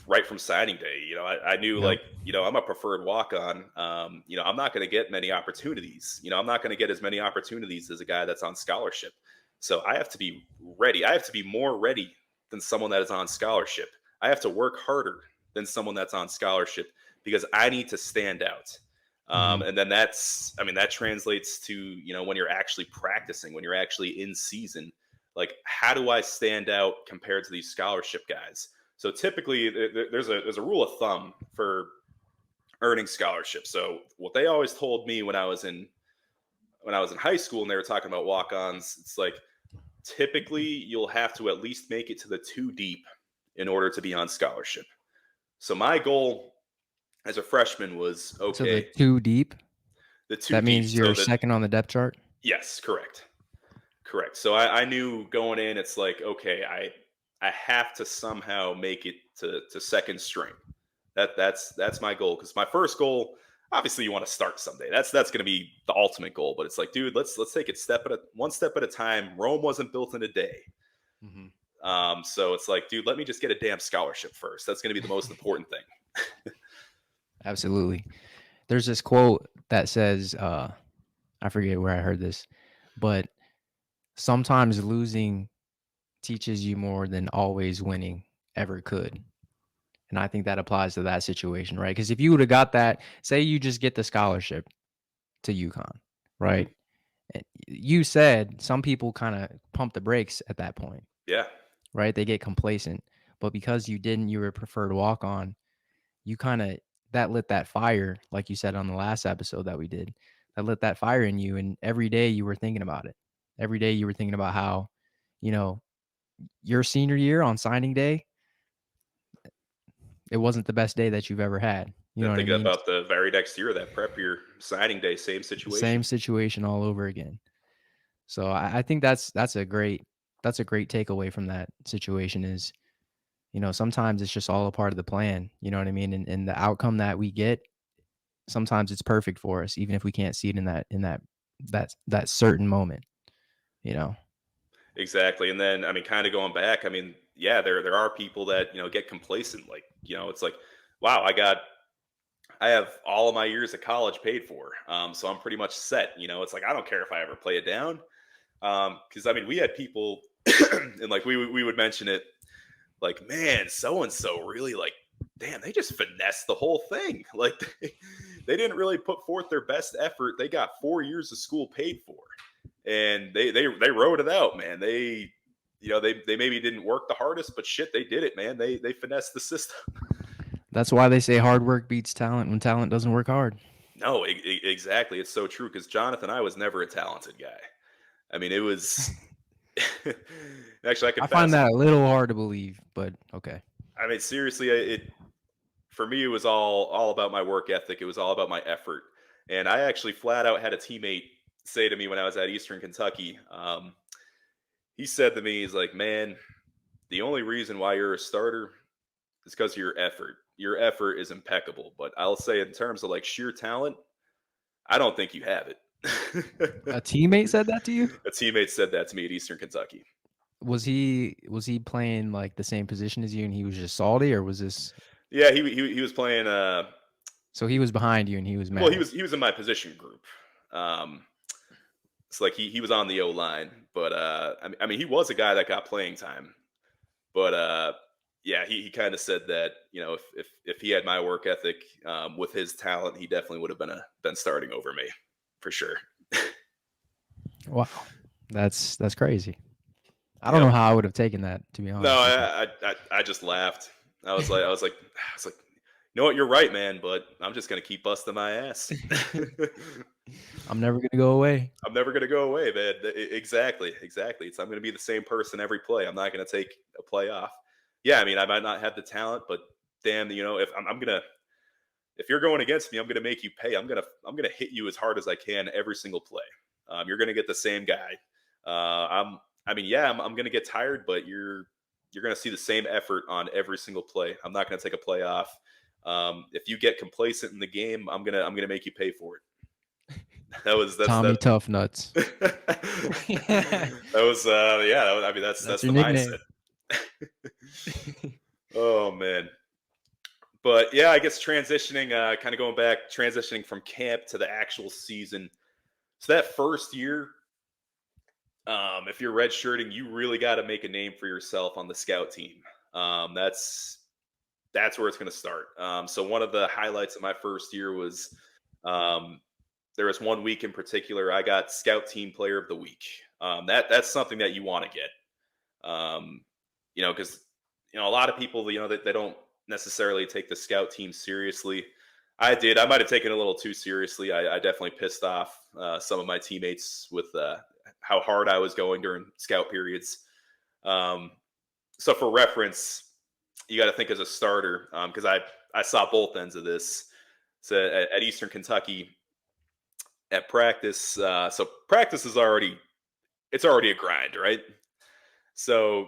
S1: right from signing day. I knew
S2: yep.
S1: like, I'm a preferred walk on. I'm not going to get many opportunities. I'm not going to get as many opportunities as a guy that's on scholarship. So I have to be ready. I have to be more ready than someone that is on scholarship. I have to work harder than someone that's on scholarship because I need to stand out.
S2: Mhm.
S1: And then that translates to, when you're actually practicing, when you're actually in season, like, how do I stand out compared to these scholarship guys? So typically, there's a rule of thumb for earning scholarships. So what they always told me when I was in high school and they were talking about walk-ons, it's like typically you'll have to at least make it to the two deep in order to be on scholarship. So my goal as a freshman was
S2: To the
S1: okay,
S2: 2 deep,
S1: the two
S2: that
S1: deep.
S2: means
S1: So
S2: you're
S1: that
S2: second on the depth chart?
S1: yes, correct. Correct. So I knew going in, it's like, okay, I have to somehow make it to second string. That's my goal. Because my first goal, obviously, you want to start someday. That's going to be the ultimate goal. But it's like, dude, let's take it one step at a time. Rome wasn't built in a day.
S2: Mhm.
S1: So it's like, dude, let me just get a damn scholarship first. That's going to be the most important thing.
S2: Absolutely. There's this quote that says, I forget where I heard this, but sometimes losing teaches you more than always winning ever could. And I think that applies to that situation, right? Because if you would have got that, say you just get the scholarship to UConn, right?
S1: Hmm.
S2: You said some people kind of pump the brakes at that point,
S1: Yeah,
S2: right? They get complacent. But because you didn't, you were a preferred walk on, you kind of that lit that fire, like you said on the last episode that we did, that lit that fire in you. And every day you were thinking about it. Every day you were thinking about how, you know, your senior year on signing day, it wasn't the best day that you've ever had. You know
S1: then
S2: what I
S1: thinking
S2: mean?
S1: about the very next year, that prep year signing day, same
S2: Same
S1: situation.
S2: situation all over again. So I think that's a great takeaway from that situation is, sometimes it's just all a part of the plan. You know what I mean? And the outcome that we get, sometimes it's perfect for us, even if we can't see it in that certain moment, you know?
S1: Exactly. And then, I mean, kind of going back, I mean, yeah, there are people that, get complacent. Like, it's like, wow, I have all of my years of college paid for. So I'm pretty much set. It's like, I don't care if I ever play it down. Cause I mean, we had people and like, we would mention it like, man, so-and-so really like, damn, they just finessed the whole thing. Like they didn't really put forth their best effort. They got 4 years of school paid for. and they wrote it out, man. They maybe didn't work the hardest, but shit, they did it, man. They finessed the system.
S2: That's why they say hard work beats talent when talent doesn't work hard.
S1: No, exactly. It's so true because Jonathan, I was never a talented guy. I mean, it was actually I
S2: I find
S1: confess.
S2: that a little hard to believe, but okay.
S1: I mean, seriously, it for me it was all about my work ethic. It was all about my effort, and I actually flat out had a teammate say to me when I was at Eastern Kentucky. He said to me, he's like, "Man, the only reason why you're a starter is because of your effort. Your effort is impeccable, but I'll say in terms of like sheer talent, I don't think you have it."
S2: A teammate said that to you?
S1: A teammate said that to me at Eastern Kentucky.
S2: Was he playing like the same position as you and he was just salty, or was this
S1: Yeah, he was playing.
S2: so he was behind you and he was
S1: Well, he
S2: mad?
S1: was in my position group. Um, it's like he was on the O line, but I mean he was a guy that got playing time. But yeah, he kind of said that if he had my work ethic with his talent, he definitely would have been starting over me for sure.
S2: Wow. That's crazy. I don't
S1: Yep.
S2: know how I would have taken that, to be
S1: No,
S2: honest with you.
S1: I just laughed. I was like, you know what? You're right, man. But I'm just gonna keep busting my ass.
S2: I'm never gonna go away.
S1: I'm never gonna go away, man. Exactly, exactly. I'm gonna be the same person every play. I'm not gonna take a play off. Yeah, I mean, I might not have the talent, but damn, if I'm gonna if you're going against me, I'm gonna make you pay. I'm gonna hit you as hard as I can every single play. You're gonna get the same guy. I mean, yeah, I'm gonna get tired, but you're gonna see the same effort on every single play. I'm not gonna take a play off. If you get complacent in the game, I'm gonna make you pay for it. That's
S2: Tommy
S1: that.
S2: Tough Nuts.
S1: That was yeah. I mean, that's
S2: That's your
S1: the mindset.
S2: nickname.
S1: Oh man. But yeah, I guess kind of going back, transitioning from camp to the actual season. So that first year, if you're redshirting, you really got to make a name for yourself on the scout team. That's where it's going to start. So one of the highlights of my first year was um, there was one week in particular I got scout team player of the week. That's something that you want to get. Because a lot of people, they don't necessarily take the scout team seriously. I did. I might have taken it a little too seriously. I definitely pissed off some of my teammates with how hard I was going during scout periods. Um, so for reference, you got to think as a starter because I saw both ends of this. So at Eastern Kentucky at practice, so practice is already a grind, right? So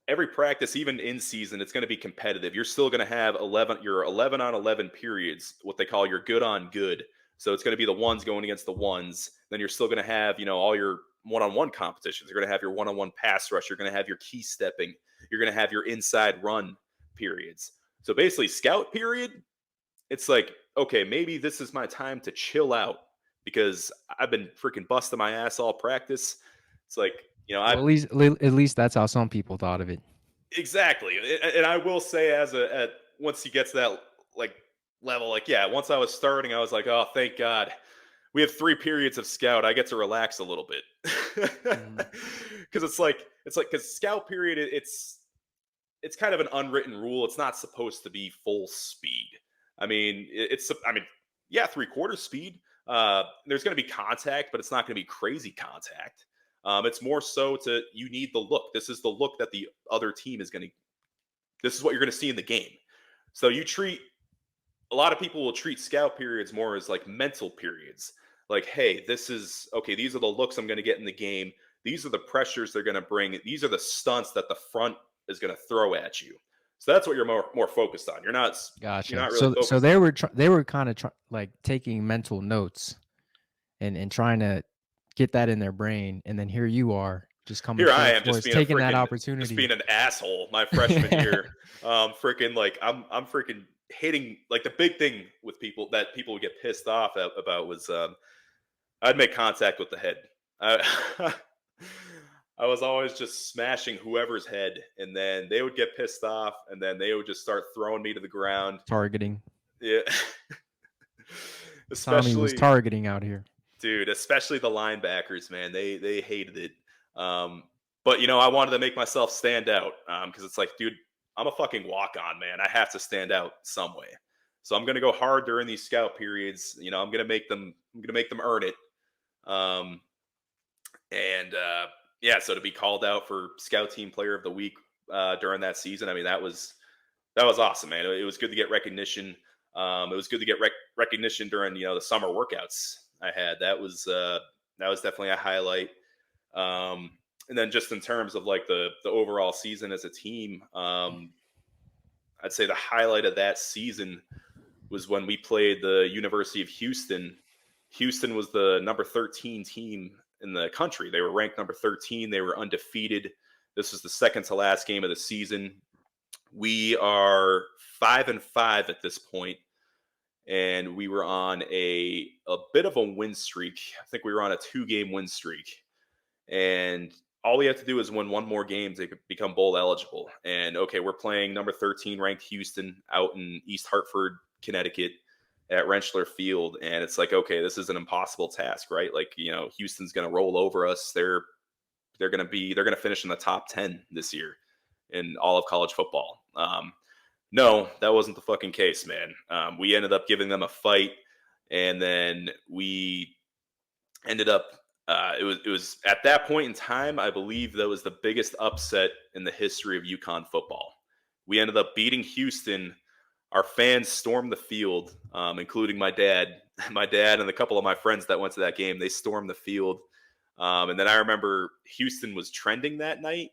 S1: every practice, even in season, it's going to be competitive. You're still going to have your 11 on 11 periods, what they call your good on good. So it's going to be the ones going against the ones. Then you're still going to have, all your one-on-one competitions. You're going to have your one-on-one pass rush. You're going to have your key stepping. You're going to have your inside run periods. So basically, scout period, it's like, okay, maybe this is my time to chill out because I've been freaking busting my ass all practice. It's like,
S2: Well,
S1: I
S2: at least that's how some people thought of it.
S1: exactly, and I will say, at once you get to that like level, like yeah, once I was starting, I was like, oh, thank God, we have 3 periods of scout. I get to relax a little bit
S2: Mhm.
S1: because because scout period, it's kind of an unwritten rule. It's not supposed to be full speed. I mean, yeah, 3/4 speed. There's going to be contact, but it's not going to be crazy contact. It's more so you need the look. This is the look that the other team is going to. This is what you're going to see in the game. So a lot of people will treat scout periods more as like mental periods. Like, hey, this is okay. These are the looks I'm going to get in the game. These are the pressures they're going to bring. These are the stunts that the front is going to throw at you. So that's what you're more focused on. You're
S2: Gotcha.
S1: not really
S2: So
S1: focused.
S2: they were kind of like taking mental notes and trying to get that in their brain, and then here you are just coming
S1: Here I
S2: full
S1: am
S2: force, taking that
S1: just
S2: opportunity.
S1: being an asshole. My freshman year, freaking like I'm freaking hitting like the big thing with people that people would get pissed off about was I'd make contact with the head. I, I was always just smashing whoever's head, and then they would get pissed off, and then they would just start throwing me to the ground.
S2: Targeting.
S1: Yeah,
S2: Tommy was
S1: especially
S2: targeting out here.
S1: dude, especially the linebackers, man. They hated it. But I wanted to make myself stand out because it's like, dude, I'm a fucking walk on, man. I have to stand out some way. So I'm gonna go hard during these scout periods. I'm gonna make them. I'm gonna make them earn it. Um, and yeah, so to be called out for Scout Team Player of the Week during that season, I mean, that was awesome, man. It was good to get recognition. It was good to get recognition during the summer workouts I had. That was definitely a highlight. And then just in terms of like the overall season as a team, I'd say the highlight of that season was when we played the University of Houston. Houston was the number 13 team in the country. They were ranked number 13. They were undefeated. This was the second to last game of the season. We are 5-5 at this point, and we were on a bit of a win streak. I think we were on a 2-game win streak, and all we have to do is win one more game to become bowl eligible. And okay, we're playing number 13 ranked Houston out in East Hartford, Connecticut, at Rentschler Field, and it's like, okay, this is an impossible task, right? Like, Houston's going to roll over us. They're going to finish in the top 10 this year in all of college football. No, that wasn't the fucking case, man. We ended up giving them a fight, and then we ended up. It was at that point in time, I believe that was the biggest upset in the history of UConn football. We ended up beating Houston. Our fans stormed the field, including my dad. My dad and a couple of my friends that went to that game. They stormed the field, and then I remember Houston was trending that night.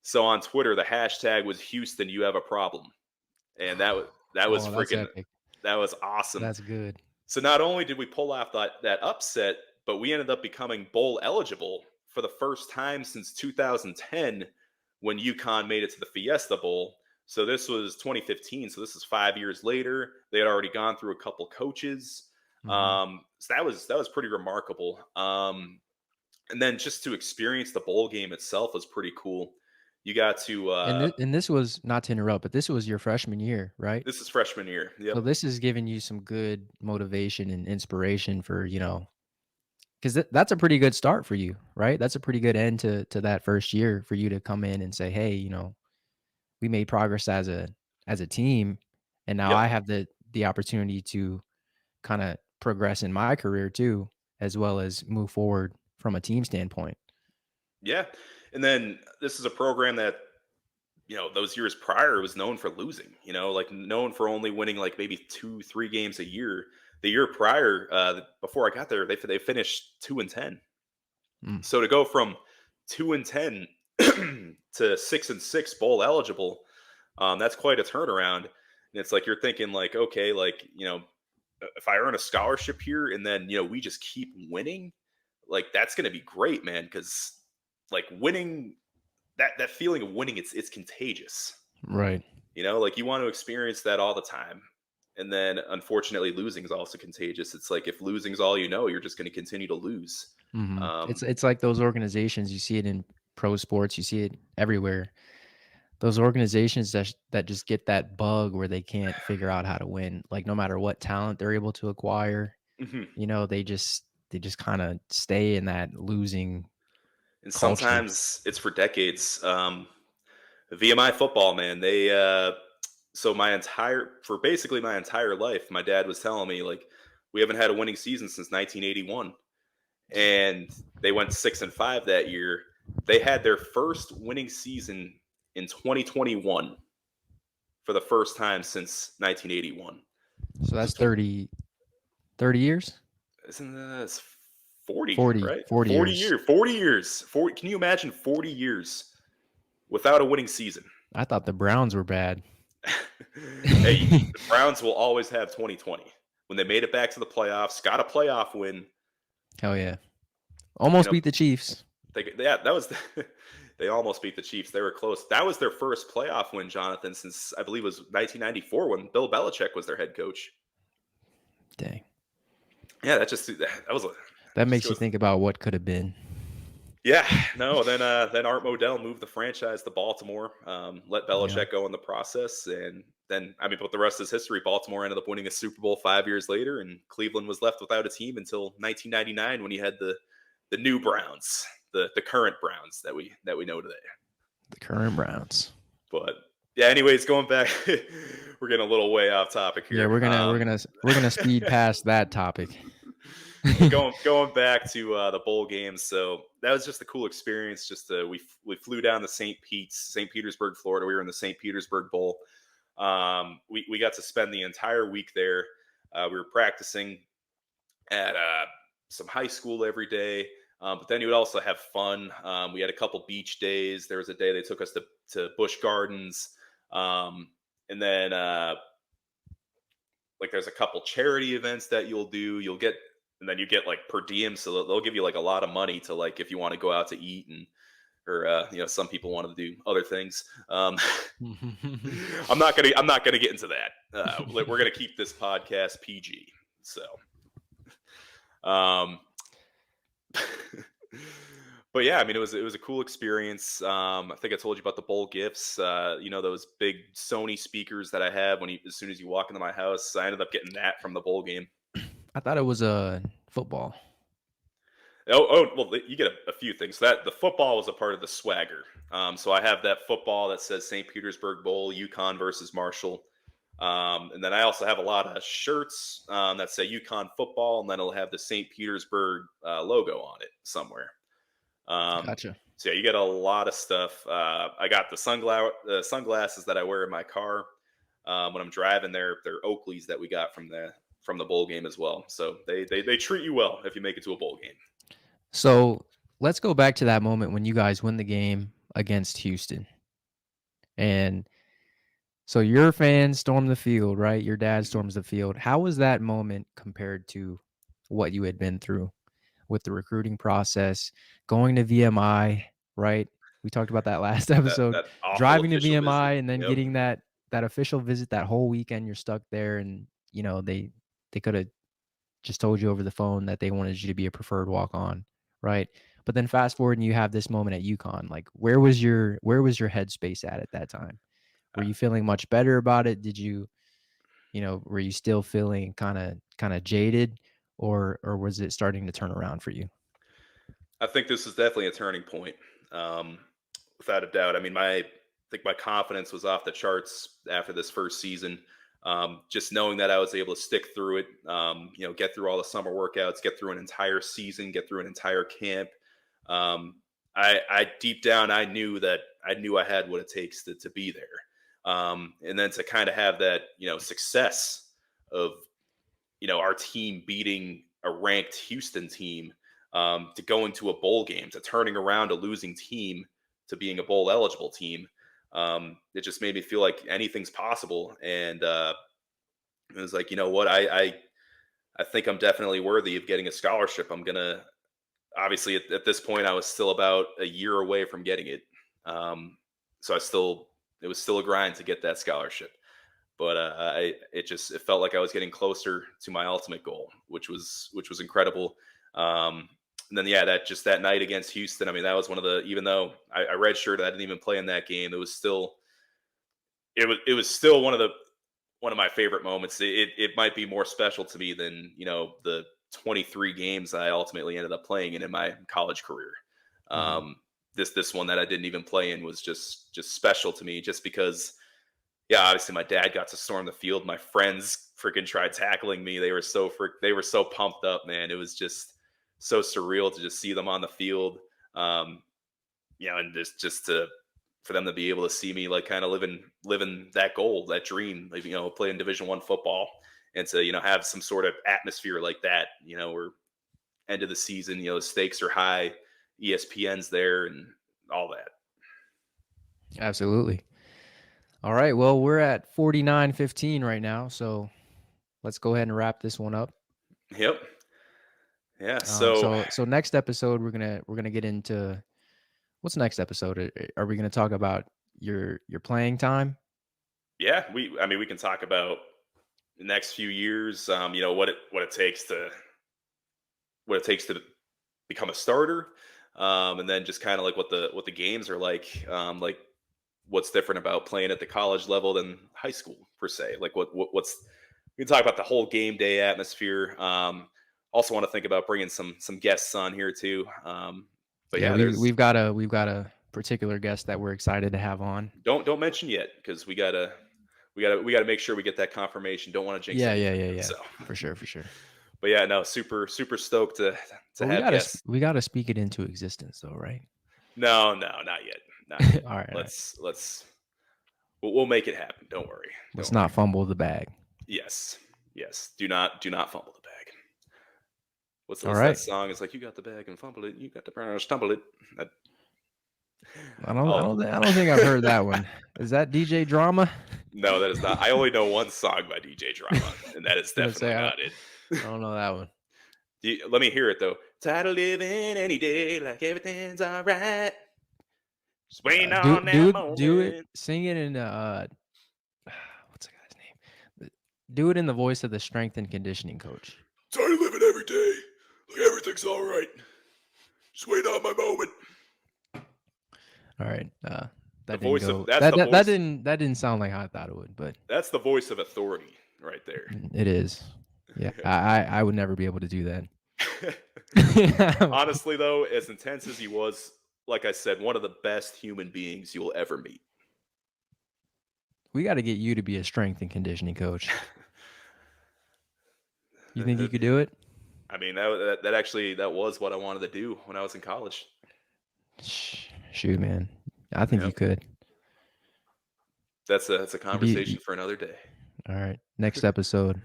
S1: So on Twitter, the hashtag was Houston, you have a problem, and that was
S2: Oh, that's
S1: freaking
S2: epic.
S1: that was awesome.
S2: That's good.
S1: So not only did we pull off that upset, but we ended up becoming bowl eligible for the first time since 2010 when UConn made it to the Fiesta Bowl. So this was 2015. So this is 5 years later. They had already gone through a couple coaches.
S2: Mhm.
S1: So that was pretty remarkable. And then just to experience the bowl game itself was pretty cool. You got to
S2: And this was, not to interrupt, but this was your freshman year, right?
S1: this is freshman year. Yep.
S2: So this is giving you some good motivation and inspiration for, 'cause that's a pretty good start for you, right? That's a pretty good end to that first year for you to come in and say, "Hey, we made progress as a team, and now
S1: Yep.
S2: I have the opportunity to kinda progress in my career too, as well as move forward from a team standpoint."
S1: Yeah. And then this is a program that those years prior was known for losing, like known for only winning like maybe 2-3 games a year. The year prior, before I got there, they finished 2-10.
S2: Mm,
S1: So to go from 2-10 to 6-6 bowl eligible, that's quite a turnaround. And it's like you're thinking like, okay, like if I earn a scholarship here and then we just keep winning, like that's going to be great, man. Because like winning, that feeling of winning, it's contagious.
S2: right.
S1: Like you want to experience that all the time. And then unfortunately, losing is also contagious. It's like if losing is all you're just going to continue to lose.
S2: Mhm.
S1: Um,
S2: It's like those organizations, you see it in pro sports, you see it everywhere. Those organizations that just get that bug where they can't figure out how to win, like, no matter what talent they're able to acquire,
S1: mhm.
S2: they just kinda stay in that losing
S1: And
S2: culture.
S1: sometimes it's for decades. VMI football, man. So for basically my entire life, my dad was telling me like we haven't had a winning season since 1981, and they went 6-5 that year. They had their first winning season in 2021 for the first time since 1981.
S2: So
S1: So
S2: that's 30 years?
S1: isn't that 40,
S2: 40,
S1: right?
S2: 40
S1: 40
S2: years.
S1: years. 40 years. 40, can you imagine 40 years without a winning season?
S2: I thought the Browns were bad.
S1: Hey, the Browns will always have 2020 when they made it back to the playoffs, got a playoff win.
S2: Hell yeah.
S1: You
S2: Almost
S1: know,
S2: beat the Chiefs.
S1: yeah, that was they almost beat the Chiefs. They were close. That was their first playoff win, Jonathan, since I believe it was 1994 when Bill Belichick was their head coach.
S2: Dang.
S1: Yeah, that
S2: That
S1: just
S2: makes you
S1: goes.
S2: think about what could have been.
S1: Yeah, no. Then Art Modell moved the franchise to Baltimore. Let
S2: Yeah.
S1: Belichick go in the process, and then I mean, but the rest is history. Baltimore ended up winning a Super Bowl 5 years later, and Cleveland was left without a team until 1999 when you had the new Browns, the current Browns that we know today.
S2: The current Browns.
S1: But yeah, anyways, going back, we're getting a little way off topic
S2: Yeah,
S1: here.
S2: we're gonna speed past that topic.
S1: But going back to the bowl games, so that was just a cool experience. Just we flew down to St. Petersburg, Florida. We were in the St. Petersburg Bowl. We got to spend the entire week there. We were practicing at some high school every day, but then you would also have fun. We had a couple beach days. There was a day they took us to Busch Gardens, and then like there's a couple charity events that you'll do. You'll get and then you get like per diem, so they'll give you like a lot of money to like if you want to go out to eat and or some people want to do other things. I'm not gonna get into that. We're gonna keep this podcast PG. So, um, but yeah, I mean, it was a cool experience. I think I told you about the bowl gifts. Those big Sony speakers that I have as soon as you walk into my house. I ended up getting that from the bowl game.
S2: I thought it was a football.
S1: Well, you get a few things. That the football was a part of the swagger. So I have that football that says St. Petersburg Bowl, UConn versus Marshall. And then I also have a lot of shirts that say UConn football, and then it'll have the St. Petersburg logo on it somewhere.
S2: Gotcha.
S1: So yeah, you get a lot of stuff. I got the sunglasses that I wear in my car when I'm driving. They're Oakleys that we got from the bowl game as well. So they treat you well if you make it to a bowl game.
S2: So let's go back to that moment when you guys win the game against Houston. And so your fans storm the field, right? Your dad storms the field. How was that moment compared to what you had been through with the recruiting process, going to VMI, right? We talked about that last
S1: That
S2: episode.
S1: that awful
S2: Driving to
S1: official visit.
S2: VMI and then
S1: Yep.
S2: getting that official visit that whole weekend. You're stuck there, and they could have just told you over the phone that they wanted you to be a preferred walk on, right? But then fast forward and you have this moment at UConn. Like where was your headspace at that time? Were you feeling much better about it? Did you, were you still feeling kind of jaded, or was it starting to turn around for you?
S1: I think this is definitely a turning point, um, without a doubt. I mean, I think my confidence was off the charts after this first season. Just knowing that I was able to stick through it, get through all the summer workouts, get through an entire season, get through an entire camp. Um, I deep down, I knew I had what it takes to be there. And then to kind of have that, success of, our team beating a ranked Houston team, to going to a bowl game, to turning around a losing team to being a bowl eligible team. It just made me feel like anything's possible. And it was like, you know what, I think I'm definitely worthy of getting a scholarship. I'm gonna obviously at this point I was still about a year away from getting it. So it was still a grind to get that scholarship. But it felt like I was getting closer to my ultimate goal, which was incredible. And then yeah, that night against Houston. I mean, that was one of the even though I redshirted, I didn't even play in that game. It was still one of my favorite moments. It might be more special to me than the 23 games I ultimately ended up playing in my college career.
S2: Mhm.
S1: This one that I didn't even play in was just special to me, just because. Yeah, obviously my dad got to storm the field. My friends freaking tried tackling me. They were so pumped up, man. It was just so surreal to just see them on the field. Um, and just to for them to be able to see me like kind of living that goal, that dream, like, playing Division I football, and to have some sort of atmosphere like that. Where end of the season, the stakes are high, ESPN's there, and all that.
S2: Absolutely. All right. Well, we're at 49:15 right now, so let's go ahead and wrap this one up.
S1: Yep. Yeah.
S2: Um,
S1: So
S2: so so next episode we're gonna get into what's next episode? Are we gonna talk about your playing time?
S1: yeah, we can talk about the next few years. What it takes to become a starter, and then just kind of like what the games are like. Like what's different about playing at the college level than high school per se. Like what's we can talk about the whole game day atmosphere. Also want to think about bringing some guests on here too. But
S2: Yeah,
S1: yeah,
S2: we
S1: there's
S2: we've got a particular guest that we're excited to have on.
S1: don't mention yet because we gotta make sure we get that confirmation. Don't want to jinx
S2: Yeah, yeah,
S1: anything.
S2: yeah, yeah.
S1: So,
S2: For sure, for sure.
S1: but yeah, no, super stoked to
S2: But
S1: have guests.
S2: we gotta speak it into existence though, right?
S1: No, no, not yet, not yet.
S2: All right, all right.
S1: Let's we'll make it happen. Don't worry,
S2: Let's
S1: don't worry.
S2: not fumble the bag.
S1: Yes, yes. Do not fumble the bag.
S2: All
S1: What's that
S2: right.
S1: song? It's like you got the bag and fumble it. You got the stumble it. That,
S2: I
S1: oh
S2: don't think I've heard that one. Is that DJ Drama?
S1: no, that is not. I only know one song by DJ Drama, and that is
S2: Gonna say
S1: definitely not it.
S2: I don't know that one.
S1: Let me hear it though. Tired of living any day like everything's alright. Just waiting on that
S2: Do it.
S1: moment.
S2: Sing it in what's the guy's name? Do it in the voice of the strength and conditioning coach.
S1: Tired of living every day like everything's alright. Just waiting on my moment.
S2: All right.
S1: The
S2: That didn't
S1: voice of
S2: go.
S1: that's the voice.
S2: That didn't sound like how I thought it would, but
S1: That's the voice of authority right there.
S2: it is. Yeah, I would never be able to do that.
S1: Honestly, though, as intense as he was, like I said, one of the best human beings you'll ever meet.
S2: We got to get you to be a strength and conditioning coach. You think you could do it?
S1: I mean, that actually that was what I wanted to do when I was in college.
S2: Shoot, man. I think you
S1: Yep,
S2: could.
S1: that's a
S2: You be,
S1: conversation for another day.
S2: all right. Next episode.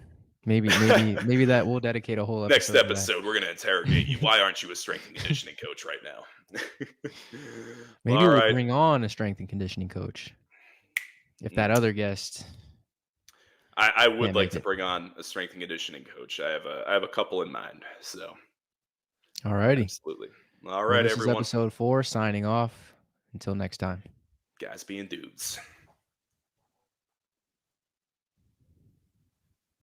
S2: Maybe that we'll dedicate a whole
S1: Next
S2: episode to that.
S1: episode, we're gonna interrogate you. Why aren't you a strength and conditioning coach right now? Well,
S2: Maybe
S1: all
S2: we'll
S1: right.
S2: bring on a strength and conditioning coach if that other guest
S1: I would
S2: can't
S1: like
S2: make
S1: to
S2: it.
S1: bring on a strength and conditioning coach. I have a couple in mind. So
S2: All righty.
S1: absolutely. All
S2: Well,
S1: right,
S2: this is
S1: everyone.
S2: episode 4, signing off. Until next time.
S1: Guys being dudes.